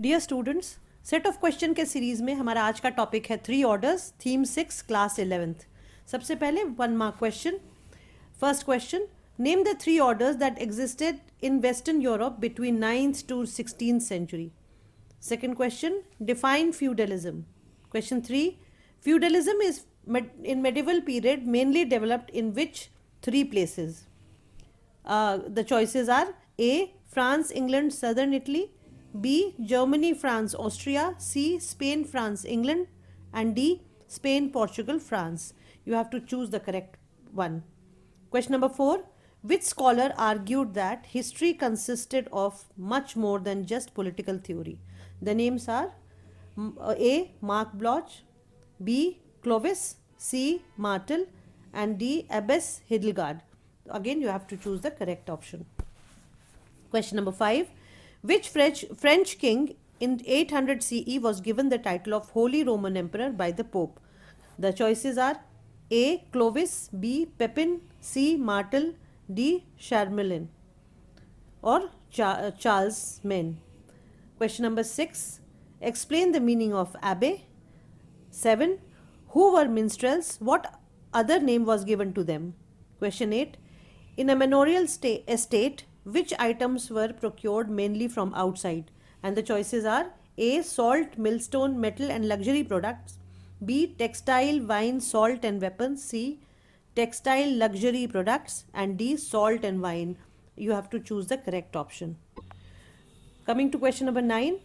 Dear students, set of question के series में हमारा आज का टॉपिक है 3 ऑर्डर्स, थीम 6, क्लास 11th। सबसे पहले 1 mark question. First question, name the 3 orders that existed in western Europe between 9th to 16th century। Second question, define feudalism। Question 3, feudalism is in medieval period mainly developed in which 3 places? The choices are A, France, England, southern Italy; B, Germany, France, Austria; C, Spain, France, England; and D, Spain, Portugal, France. You have to choose the correct one. Question number 4, which scholar argued that history consisted of much more than just political theory? The names are A, Mark Bloch; B, Clovis; C, Martel; and D, Abbess Hildegard. Again, you have to choose the correct option. Question number 5, which French king in 800 CE was given the title of Holy Roman Emperor by the Pope? The choices are A, Clovis; B, Pepin; C, Martel; D, Charlemagne or Charles Maine. Question number 6, explain the meaning of abbe. 7, who were minstrels? What other name was given to them? Question 8, in a manorial estate, which items were procured mainly from outside? And the choices are A, salt, millstone, metal and luxury products; B, textile, wine, salt and weapons; C, textile, luxury products; and D, salt and wine. You have to choose the correct option. Coming to question number 9,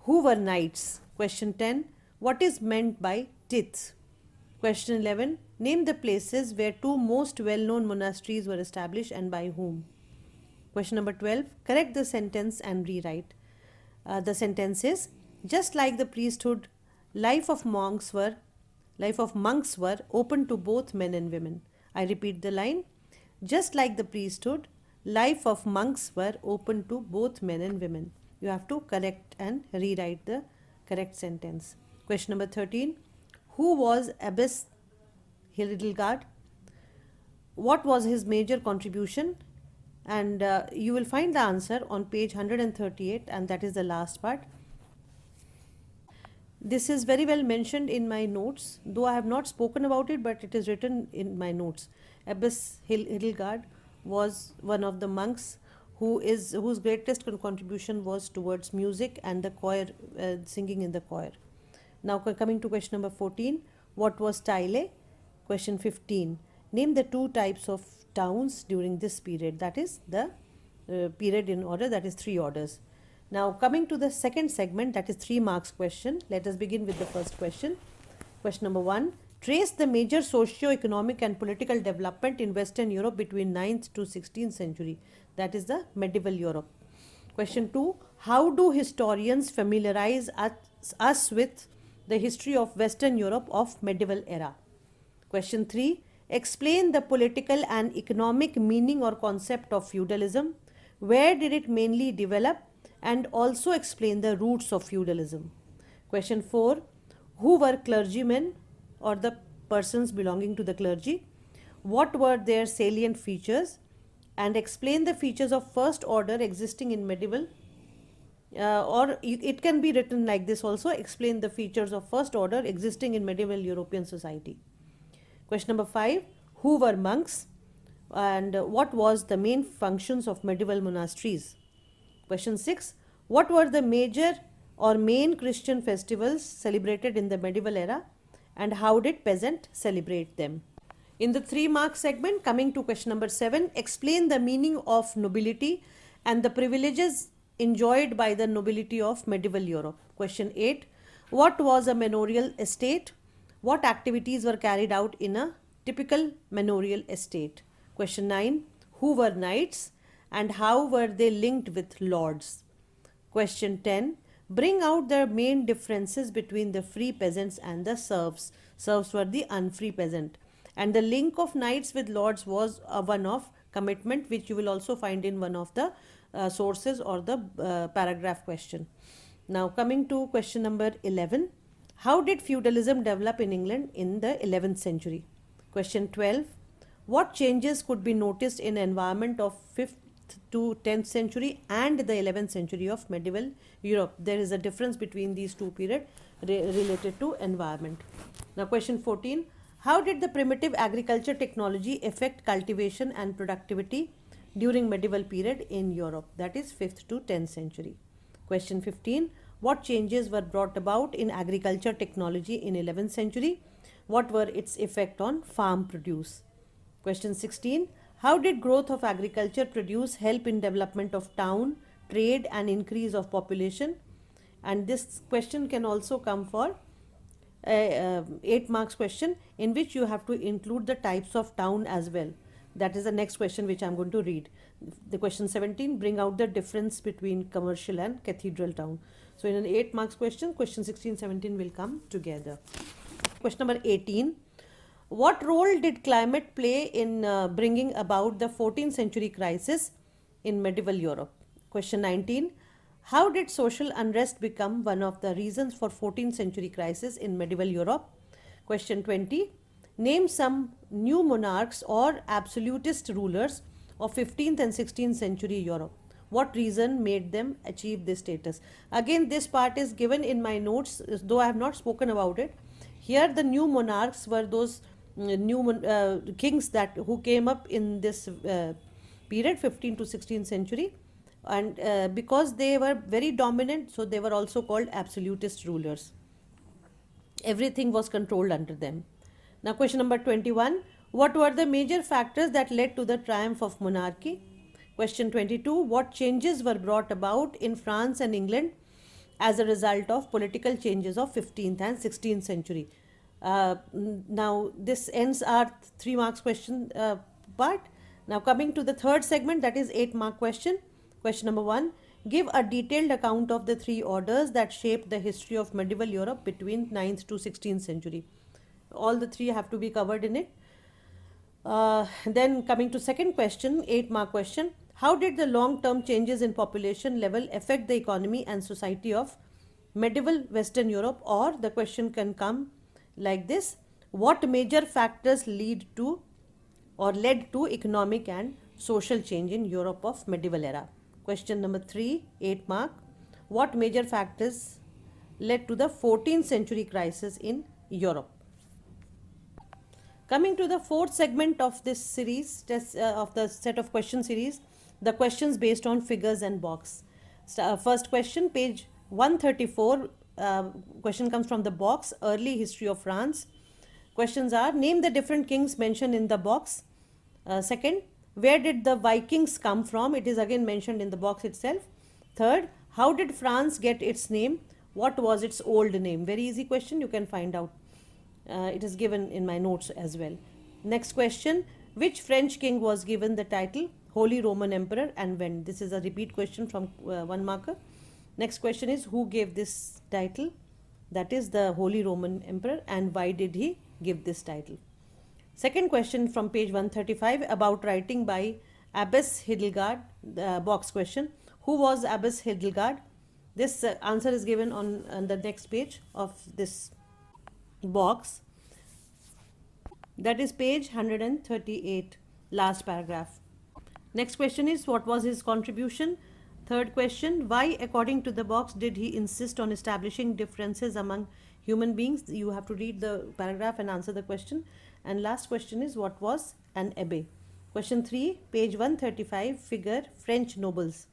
who were knights? Question 10, what is meant by tithes? Question 11, name the places where 2 most well-known monasteries were established and by whom? Question number 12, correct the sentence and rewrite. The sentence is, just like the priesthood, life of monks were open to both men and women. I repeat the line, just like the priesthood, life of monks were open to both men and women. You have to correct and rewrite the correct sentence. Question number 13, who was Abbess Hildegard? What was his major contribution? And you will find the answer on page 138, and that is the last part. This is very well mentioned in my notes, though I have not spoken about it, but it is written in my notes. Abbess Hildegard was one of the monks whose greatest contribution was towards music and the choir, singing in the choir. Now coming to question number 14, what was Taille? Question 15, name the 2 types of towns during this period, that is the period in order, that is 3 orders. Now coming to the second segment, that is 3 marks question. Let us begin with the first question. Question number 1, trace the major socio-economic and political development in Western Europe between 9th to 16th century, that is the medieval Europe. Question 2, how do historians familiarize us with the history of Western Europe of medieval era? Question 3, explain the political and economic meaning or concept of feudalism. Where did it mainly develop? And also explain the roots of feudalism. Question 4, who were clergymen or the persons belonging to the clergy? What were their salient features? And explain the features of first order existing in medieval, or it can be written like this also, explain the features of first order existing in medieval European society. Question number 5, who were monks and what was the main functions of medieval monasteries? Question 6, what were the major or main Christian festivals celebrated in the medieval era and how did peasants celebrate them? In the 3 mark segment, coming to question number 7, explain the meaning of nobility and the privileges enjoyed by the nobility of medieval Europe. Question 8, what was a manorial estate? What activities were carried out in a typical manorial estate? Question 9, who were knights and how were they linked with lords? Question 10, bring out the main differences between the free peasants and the serfs. Serfs were the unfree peasant. And the link of knights with lords was one of commitment, which you will also find in one of the sources or the paragraph question. Now coming to question number 11, how did feudalism develop in England in the 11th century? Question 12, what changes could be noticed in environment of 5th 5th to 10th century and the 11th century of medieval Europe. There is a difference between these two periods related to environment. Now question 14. How did the primitive agriculture technology affect cultivation and productivity during medieval period in Europe? That is 5th to 10th century. Question 15. What changes were brought about in agriculture technology in 11th century? What were its effect on farm produce? Question 16. How did growth of agriculture produce help in development of town, trade and increase of population? And this question can also come for 8 marks question, in which you have to include the types of town as well. That is the next question which I am going to read. The question 17, bring out the difference between commercial and cathedral town. So in an 8 marks question 16, 17 will come together. Question number 18. What role did climate play in bringing about the 14th century crisis in medieval Europe? Question 19. How did social unrest become one of the reasons for 14th century crisis in medieval Europe? Question 20. Name some new monarchs or absolutist rulers of 15th and 16th century Europe. What reason made them achieve this status? Again, this part is given in my notes, though I have not spoken about it. Here the new monarchs were those new kings that who came up in this period 15th to 16th century, and because they were very dominant, so they were also called absolutist rulers. Everything was controlled under them. Now question number 21. What were the major factors that led to the triumph of monarchy? Question 22. What changes were brought about in France and England as a result of political changes of 15th and 16th century? Now this ends our 3 marks question part. Now coming to the third segment, that is 8 mark question. Question number 1. Give a detailed account of the 3 orders that shaped the history of medieval Europe between 9th to 16th century. All the 3 have to be covered in it. Then coming to second question, 8 mark question. How did the long-term changes in population level affect the economy and society of medieval Western Europe? Or the question can come like this. What major factors lead to or led to economic and social change in Europe of medieval era? Question number 3, 8 mark. What major factors led to the 14th century crisis in Europe? Coming to the fourth segment of this series, of the set of question series, the questions based on figures and box. First question, page 134, question comes from the box, early history of France. Questions are, name the different kings mentioned in the box. Second, where did the Vikings come from? It is again mentioned in the box itself. Third, how did France get its name? What was its old name? Very easy question, you can find out. It is given in my notes as well. Next question, which French king was given the title Holy Roman Emperor and when? This is a repeat question from 1 marker. Next question is, who gave this title? That is the Holy Roman Emperor, and why did he give this title? Second question from page 135, about writing by Abbess Hildegard, box question. Who was Abbess Hildegard? This answer is given on the next page of this box. That is page 138, last paragraph. Next question is, what was his contribution? Third question, why according to the box did he insist on establishing differences among human beings? You have to read the paragraph and answer the question. And last question is, what was an abbé? Question 3, page 135, figure French nobles.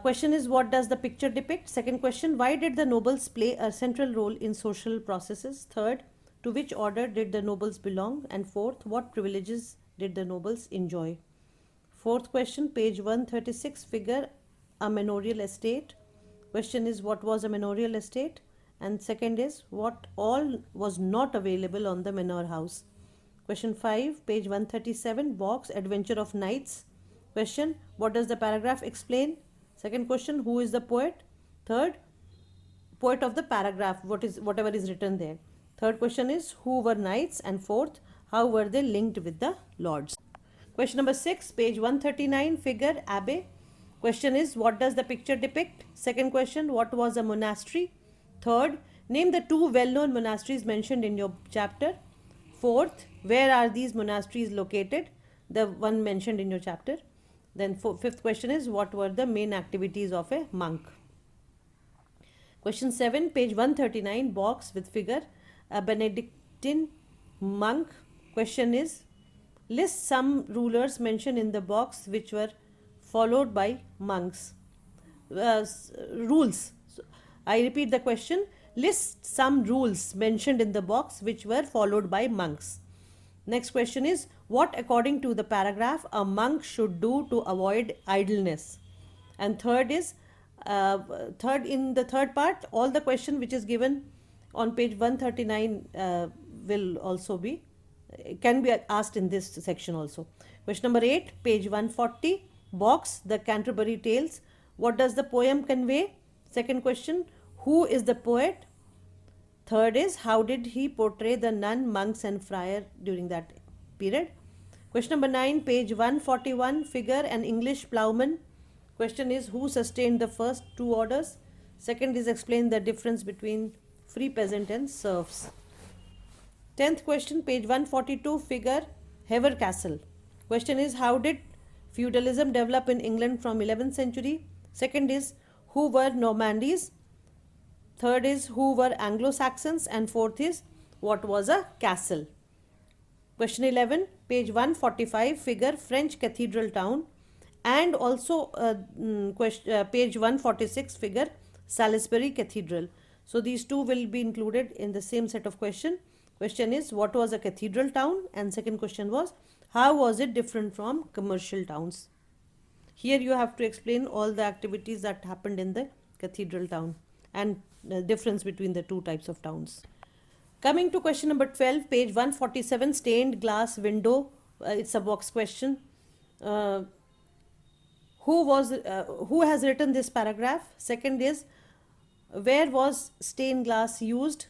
Question is, what does the picture depict? Second question, why did the nobles play a central role in social processes? Third, to which order did the nobles belong? And fourth, what privileges did the nobles enjoy? Fourth question, page 136, figure a manorial estate. Question is, what was a manorial estate? And second is, what all was not available on the manor house? Question 5, page 137, box adventure of knights. Question, what does the paragraph explain? Second question, who is the poet? Third, poet of the paragraph, whatever is written there. Third question is, who were knights? And fourth, how were they linked with the lords? Question number 6, page 139, figure abbé. Question is, what does the picture depict? Second question, what was a monastery? Third, name the 2 well-known monasteries mentioned in your chapter. Fourth, where are these monasteries located? The one mentioned in your chapter. Then fifth question is, what were the main activities of a monk? Question 7, page 139, box with figure, a Benedictine monk. Question is, list some rulers mentioned in the box which were followed by monks. Rules. So, I repeat the question. List some rules mentioned in the box which were followed by monks. Next question is, what according to the paragraph a monk should do to avoid idleness? And third is, in the third part, all the question which is given on page 139 will also be, can be asked in this section also. Question number 8, page 140, box, the Canterbury Tales. What does the poem convey? Second question, who is the poet? Third is, how did he portray the nun, monks and friar during that period? Question number 9, page 141, figure an English ploughman. Question is, who sustained the first two orders? Second is, explain the difference between free peasant and serfs. 10th question, page 142, figure Hever Castle. Question is, how did feudalism develop in England from 11th century? Second is, who were Normandies? Third is, who were Anglo-Saxons? And fourth is, what was a castle? Question 11, page 145, figure French cathedral town. And also page 146, figure Salisbury Cathedral. So these two will be included in the same set of question. Question is, what was a cathedral town? And second question was, how was it different from commercial towns? Here you have to explain all the activities that happened in the cathedral town and the difference between the two types of towns. Coming to question number 12, page 147, stained glass window. It's a box question. Who has written this paragraph? Second is, where was stained glass used?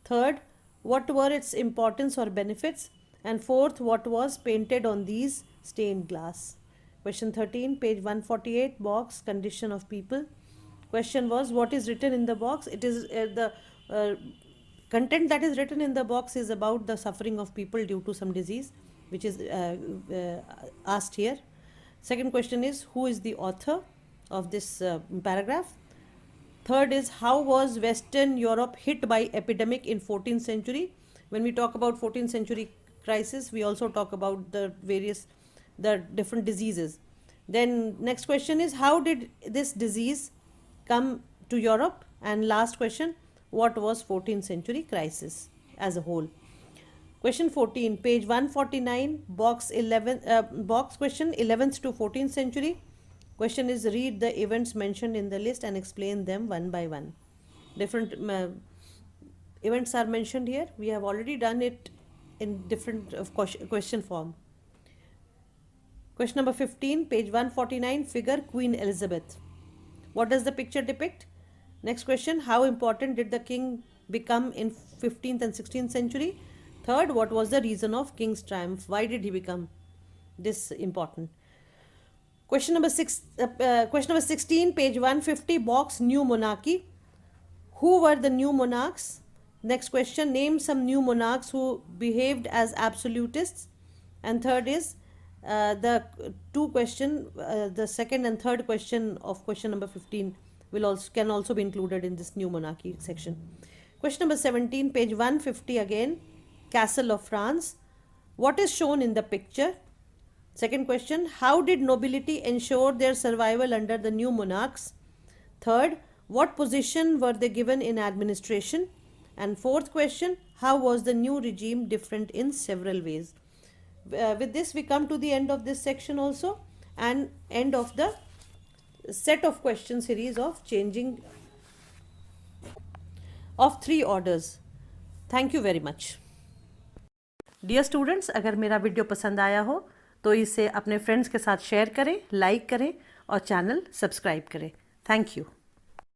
Third, what were its importance or benefits? And fourth, what was painted on these stained glass? Question 13, page 148, box, condition of people. Question was, what is written in the box? It is the content that is written in the box is about the suffering of people due to some disease, which is asked here. Second question is, who is the author of this paragraph? Third is, how was Western Europe hit by epidemic in 14th century? When we talk about 14th century crisis, we also talk about the different diseases. Then next question is, how did this disease come to Europe? And last question, what was 14th century crisis as a whole? Question 14, page 149, box 11, box question 11th to 14th century. Question is, read the events mentioned in the list and explain them one by one. Different events are mentioned here. We have already done it in different question form. Question number 15, page 149, figure Queen Elizabeth. What does the picture depict? Next question, how important did the king become in 15th and 16th century? Third, what was the reason of king's triumph? Why did he become this important? Question number 16, page 150, box new monarchy. Who were the new monarchs? Next question, name some new monarchs who behaved as absolutists. And third is the second and third question of question number 15 can also be included in this new monarchy section. Question number 17, page 150 again, Castle of France. What is shown in the picture? Second question, how did nobility ensure their survival under the new monarchs? Third, what position were they given in administration? And fourth question, how was the new regime different in several ways? With this, we come to the end of this section also, and end of the set of question series of changing of 3 orders. Thank you very much. Dear students, अगर मेरा video पसंद आया हो तो इसे अपने friends के साथ शेयर करें, लाइक करें और चैनल सब्सक्राइब करें. Thank you.